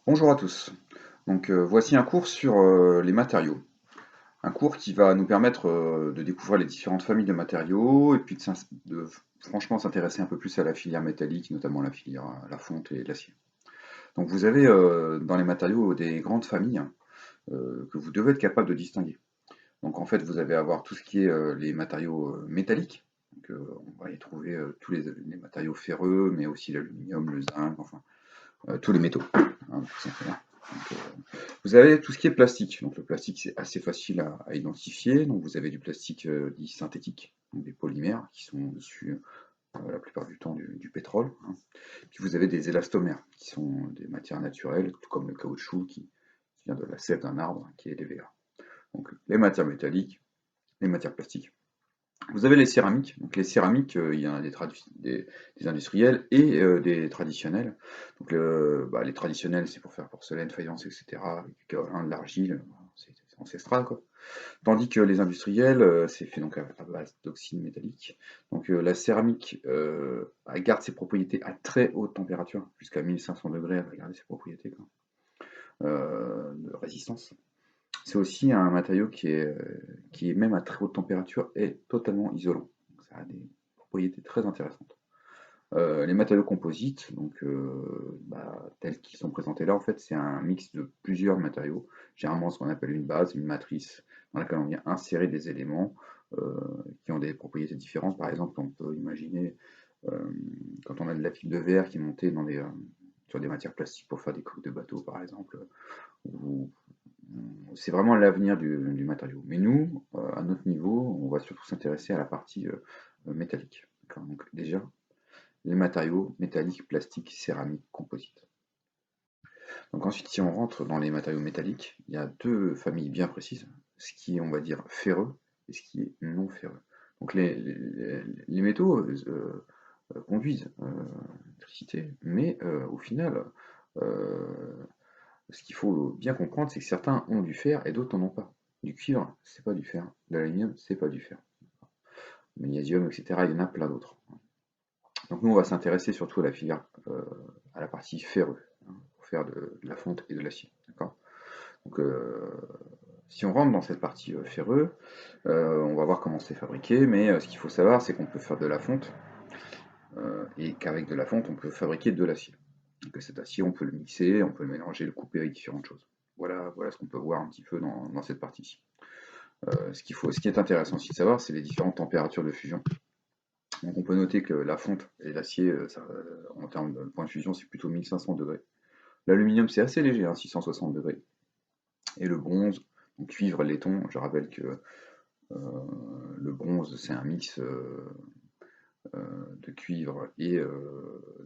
Bonjour à tous. Voici un cours sur les matériaux. Un cours qui va nous permettre de découvrir les différentes familles de matériaux et puis de franchement s'intéresser un peu plus à la filière métallique, notamment la filière la fonte et l'acier. Donc vous avez dans les matériaux des grandes familles que vous devez être capable de distinguer. Donc en fait vous allez avoir tout ce qui est les matériaux métalliques. On va y trouver tous les matériaux ferreux, mais aussi l'aluminium, le zinc, enfin tous les métaux, hein, tout simplement. Vous avez tout ce qui est plastique. Donc le plastique, c'est assez facile à identifier. Donc vous avez du plastique dit synthétique, donc des polymères qui sont issus la plupart du temps du pétrole, hein. Puis vous avez des élastomères qui sont des matières naturelles, tout comme le caoutchouc qui vient de la sève d'un arbre, qui est l'EVA. Donc les matières métalliques, les matières plastiques. Vous avez les céramiques. Donc les céramiques, il y en a des industriels et des traditionnels. Les traditionnels, c'est pour faire porcelaine, faïence, etc. Du kaolin, de l'argile, c'est ancestral, quoi. Tandis que les industriels, c'est fait donc à base d'oxyde métallique. La céramique, elle garde ses propriétés à très haute température, jusqu'à 1500 degrés, elle va garder ses propriétés, quoi, de résistance. C'est aussi un matériau qui est même à très haute température est totalement isolant. Donc ça a des propriétés très intéressantes. Les matériaux composites, tels qu'ils sont présentés là, en fait, c'est un mix de plusieurs matériaux. Généralement, ce qu'on appelle une base, une matrice, dans laquelle on vient insérer des éléments euh, qui ont des propriétés différentes. Par exemple, on peut imaginer euh, quand on a de la fibre de verre qui est montée sur des matières plastiques pour faire des coques de bateau, par exemple, ou c'est vraiment l'avenir du matériau. Mais nous, à notre niveau, on va surtout s'intéresser à la partie métallique. D'accord. Donc déjà, les matériaux métalliques, plastiques, céramiques, composites. Donc ensuite, si on rentre dans les matériaux métalliques, il y a deux familles bien précises, ce qui est, on va dire, ferreux et ce qui est non ferreux. Donc les métaux conduisent l'électricité, mais au final, euh, ce qu'il faut bien comprendre, c'est que certains ont du fer et d'autres n'en ont pas. Du cuivre, c'est pas du fer. De l'aluminium, c'est pas du fer. Magnésium, etc., il y en a plein d'autres. Donc nous, on va s'intéresser surtout à la filière, à la partie ferreux, hein, pour faire de la fonte et de l'acier. D'accord. Donc, si on rentre dans cette partie ferreux, on va voir comment c'est fabriqué, mais ce qu'il faut savoir, c'est qu'on peut faire de la fonte, et qu'avec de la fonte, on peut fabriquer de l'acier. Donc cet acier, on peut le mixer, on peut le mélanger, le couper avec différentes choses. Voilà ce qu'on peut voir un petit peu dans cette partie-ci. Ce qui est intéressant aussi de savoir, c'est les différentes températures de fusion. Donc on peut noter que la fonte et l'acier, en termes de point de fusion, c'est plutôt 1500 degrés. L'aluminium, c'est assez léger, hein, 660 degrés. Et le bronze, donc cuivre, laiton, je rappelle que le bronze, c'est un mix de cuivre et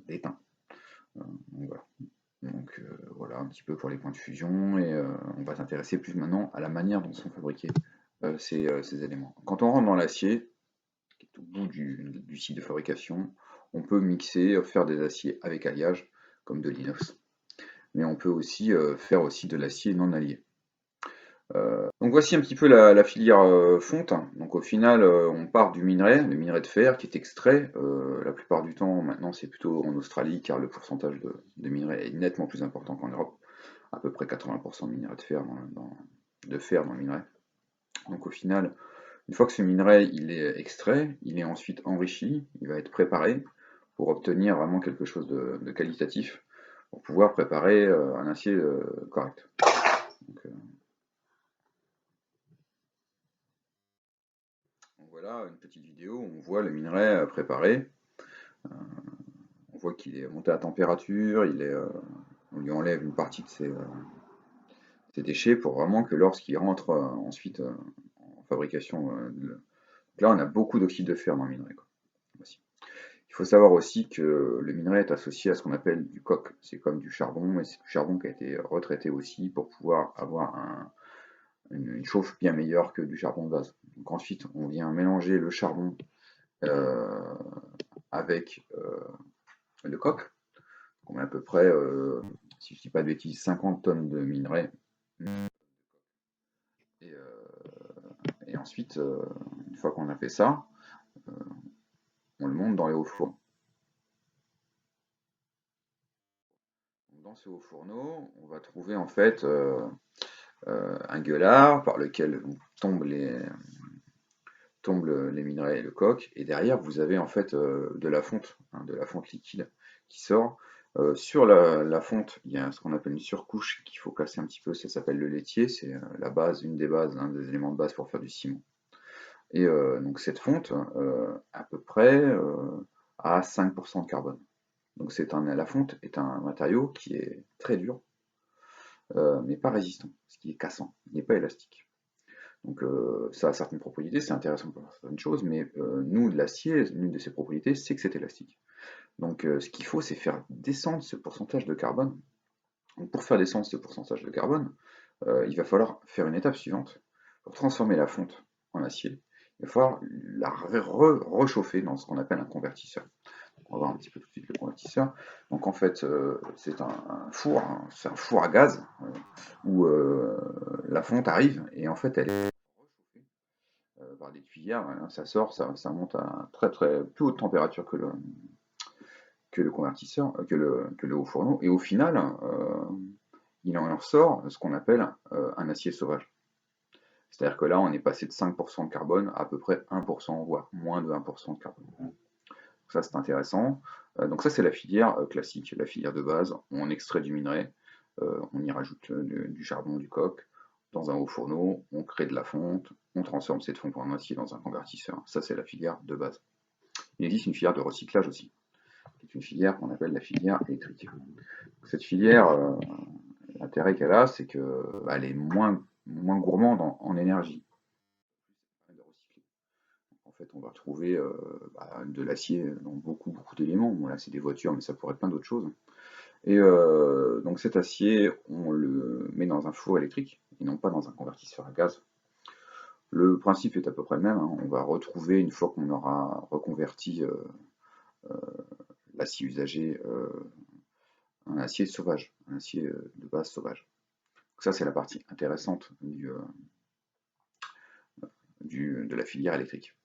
d'étain. Donc voilà. Voilà un petit peu pour les points de fusion et on va s'intéresser plus maintenant à la manière dont sont fabriqués ces éléments. Quand on rentre dans l'acier, qui est au bout du cycle de fabrication, on peut mixer, faire des aciers avec alliage, comme de l'inox. Mais on peut aussi faire aussi de l'acier non allié. Donc voici un petit peu la filière fonte. Donc au final, on part du minerai, le minerai de fer qui est extrait. La plupart du temps, maintenant, c'est plutôt en Australie, car le pourcentage de minerai est nettement plus important qu'en Europe. À peu près 80% de minerai de fer de fer dans le minerai. Donc au final, une fois que ce minerai il est extrait, il est ensuite enrichi, il va être préparé pour obtenir vraiment quelque chose de qualitatif, pour pouvoir préparer un acier correct. Donc, voilà une petite vidéo où on voit le minerai préparé. Euh, on voit qu'il est monté à température, on lui enlève une partie de ses déchets pour vraiment que lorsqu'il rentre ensuite en fabrication, là on a beaucoup d'oxyde de fer dans le minerai, quoi. Voici. Il faut savoir aussi que le minerai est associé à ce qu'on appelle du coke. C'est comme du charbon, et c'est du charbon qui a été retraité aussi pour pouvoir avoir une chauffe bien meilleure que du charbon de base. Donc ensuite, on vient mélanger le charbon euh, avec le coke. On met à peu près, si je ne dis pas de bêtises, 50 tonnes de minerai. Et, et ensuite, une fois qu'on a fait ça, euh, on le monte dans les hauts fours. dans ce haut fourneau, on va trouver en fait un gueulard par lequel tombent les minerais et le coque, et derrière vous avez en fait de la fonte, hein, de la fonte liquide qui sort. Sur la fonte, il y a ce qu'on appelle une surcouche qu'il faut casser un petit peu, ça s'appelle le laitier, c'est la base, une des bases, un des éléments de base pour faire du ciment. Et donc cette fonte, à peu près, a 5% de carbone. Donc la fonte est un matériau qui est très dur, mais pas résistant, ce qui est cassant, il n'est pas élastique. Donc ça a certaines propriétés, c'est intéressant pour certaines choses, mais nous, de l'acier, l'une de ses propriétés, c'est que c'est élastique. Donc ce qu'il faut, c'est faire descendre ce pourcentage de carbone. Donc, pour faire descendre ce pourcentage de carbone, il va falloir faire une étape suivante. Pour transformer la fonte en acier, il va falloir la rechauffer dans ce qu'on appelle un convertisseur. On va voir un petit peu tout de suite le convertisseur. Donc en fait, c'est un four, hein, c'est un four à gaz où la fonte arrive et en fait elle est rechauffée par des cuillères, hein, ça sort, ça monte à très très plus haute température que le convertisseur, que le haut fourneau, et au final, il en ressort ce qu'on appelle un acier sauvage. C'est-à-dire que là, on est passé de 5% de carbone à peu près 1%, voire moins de 1% de carbone. Ça, c'est intéressant. Donc ça, c'est la filière classique, la filière de base. On extrait du minerai, on y rajoute du charbon, du coke, dans un haut fourneau, on crée de la fonte, on transforme cette fonte en acier dans un convertisseur. Ça, c'est la filière de base. Il existe une filière de recyclage aussi, qui est une filière qu'on appelle la filière électrique. Cette filière, l'intérêt qu'elle a, c'est qu'elle est moins gourmande en énergie. En fait, on va retrouver de l'acier dans beaucoup d'éléments. Bon, là, c'est des voitures, mais ça pourrait être plein d'autres choses. Et donc cet acier, on le met dans un four électrique, et non pas dans un convertisseur à gaz. Le principe est à peu près le même, hein. On va retrouver, une fois qu'on aura reconverti l'acier usagé, un acier sauvage, un acier de base sauvage. Donc ça, c'est la partie intéressante de la filière électrique.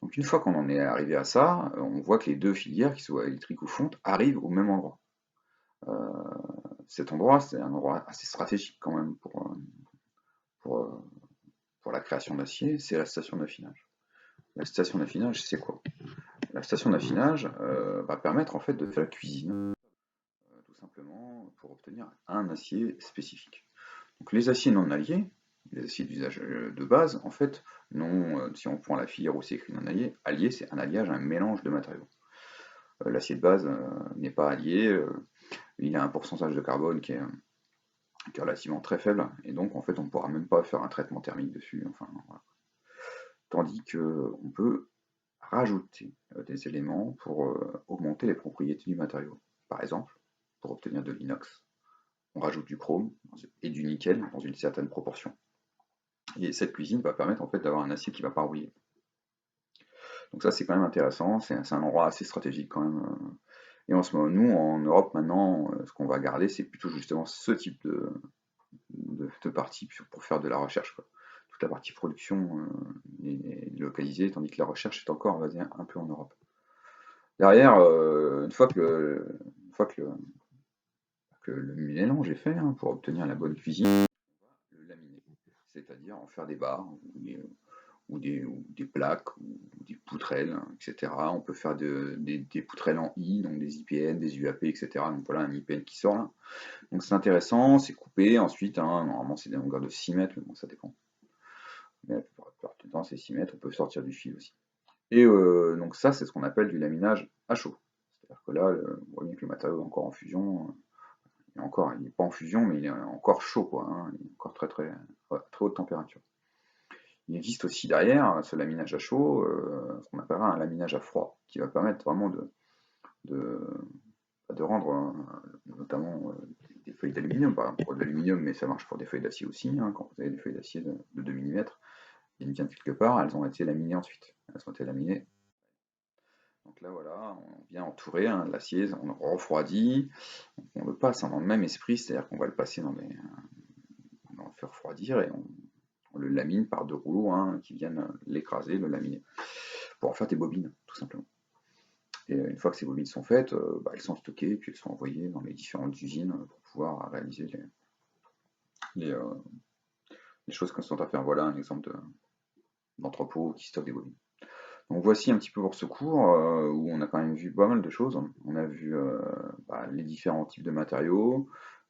Donc une fois qu'on en est arrivé à ça, on voit que les deux filières, qu'ils soient électriques ou fonte, arrivent au même endroit. Euh, Cet endroit, c'est un endroit assez stratégique quand même pour, euh, pour la création d'acier, c'est la station d'affinage. La station d'affinage, c'est quoi? La station d'affinage va permettre en fait de faire la cuisine, tout simplement, pour obtenir un acier spécifique. Donc les aciers non alliés, les aciers d'usage de base, en fait, non, si on prend la filière où c'est écrit non allié, allié c'est un alliage, un mélange de matériaux. L'acier de base n'est pas allié, il a un pourcentage de carbone qui est relativement très faible, et donc en fait on ne pourra même pas faire un traitement thermique dessus. Enfin, voilà. Tandis qu'on peut rajouter des éléments pour augmenter les propriétés du matériau. Par exemple, pour obtenir de l'inox, on rajoute du chrome et du nickel dans une certaine proportion. Et cette cuisine va permettre en fait d'avoir un acier qui ne va pas rouiller. Donc ça c'est quand même intéressant, c'est un endroit assez stratégique quand même. Et en ce moment, nous en Europe maintenant, ce qu'on va garder, c'est plutôt justement ce type de partie pour faire de la recherche, quoi. Toute la partie production est localisée, tandis que la recherche est encore, on va dire, un peu en Europe. Derrière, une fois que le mélange est fait, hein, pour obtenir la bonne cuisine, on va le laminer, c'est-à-dire en faire des barres ou des plaques ou des poutrelles, hein, etc. On peut faire des poutrelles en I, donc des IPN, des UAP, etc. Donc voilà un IPN qui sort là. Donc c'est intéressant, c'est coupé ensuite, hein, normalement c'est des longueurs de 6 mètres, mais bon ça dépend. Mais la plupart du temps c'est 6 mètres, on peut sortir du fil aussi. Et donc ça c'est ce qu'on appelle du laminage à chaud. C'est-à-dire que là, on voit bien que le matériau est encore en fusion, il n'est pas en fusion, mais il est encore chaud, quoi, hein, il est encore très haute température. Il existe aussi derrière ce laminage à chaud, ce qu'on appellera un laminage à froid, qui va permettre vraiment de, de rendre notamment des feuilles d'aluminium, par exemple pour de l'aluminium, mais ça marche pour des feuilles d'acier aussi, hein, quand vous avez des feuilles d'acier de 2 mm, elles viennent quelque part, elles ont été laminées ensuite. Elles ont été laminées. Donc là voilà, on vient entourer hein, l'acier, on le refroidit, on le passe hein, dans le même esprit, c'est-à-dire qu'on va le passer on le fait refroidir et on le lamine par deux rouleaux hein, qui viennent l'écraser, le laminer, pour en faire des bobines, tout simplement. Et une fois que ces bobines sont faites, bah, elles sont stockées, puis elles sont envoyées dans les différentes usines pour pouvoir réaliser les, euh, les choses qu'on sont à faire. Voilà un exemple d'entrepôt qui stocke des bobines. Donc voici un petit peu pour ce cours où on a quand même vu pas mal de choses. On a vu bah, les différents types de matériaux,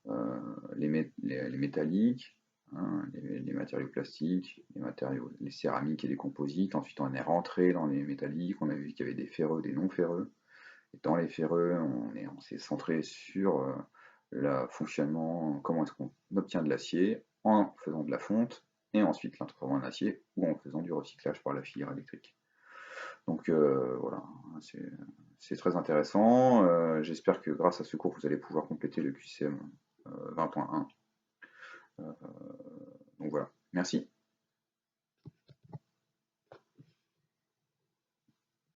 euh, les métalliques, hein, les matériaux plastiques, les céramiques et les composites. Ensuite, on est rentré dans les métalliques. On a vu qu'il y avait des ferreux, des non ferreux. Et dans les ferreux, on s'est centré sur le fonctionnement, comment est-ce qu'on obtient de l'acier en faisant de la fonte et ensuite l'intraformant en acier ou en faisant du recyclage par la filière électrique. Donc voilà, c'est très intéressant. J'espère que grâce à ce cours, vous allez pouvoir compléter le QCM 20.1. Donc voilà, merci.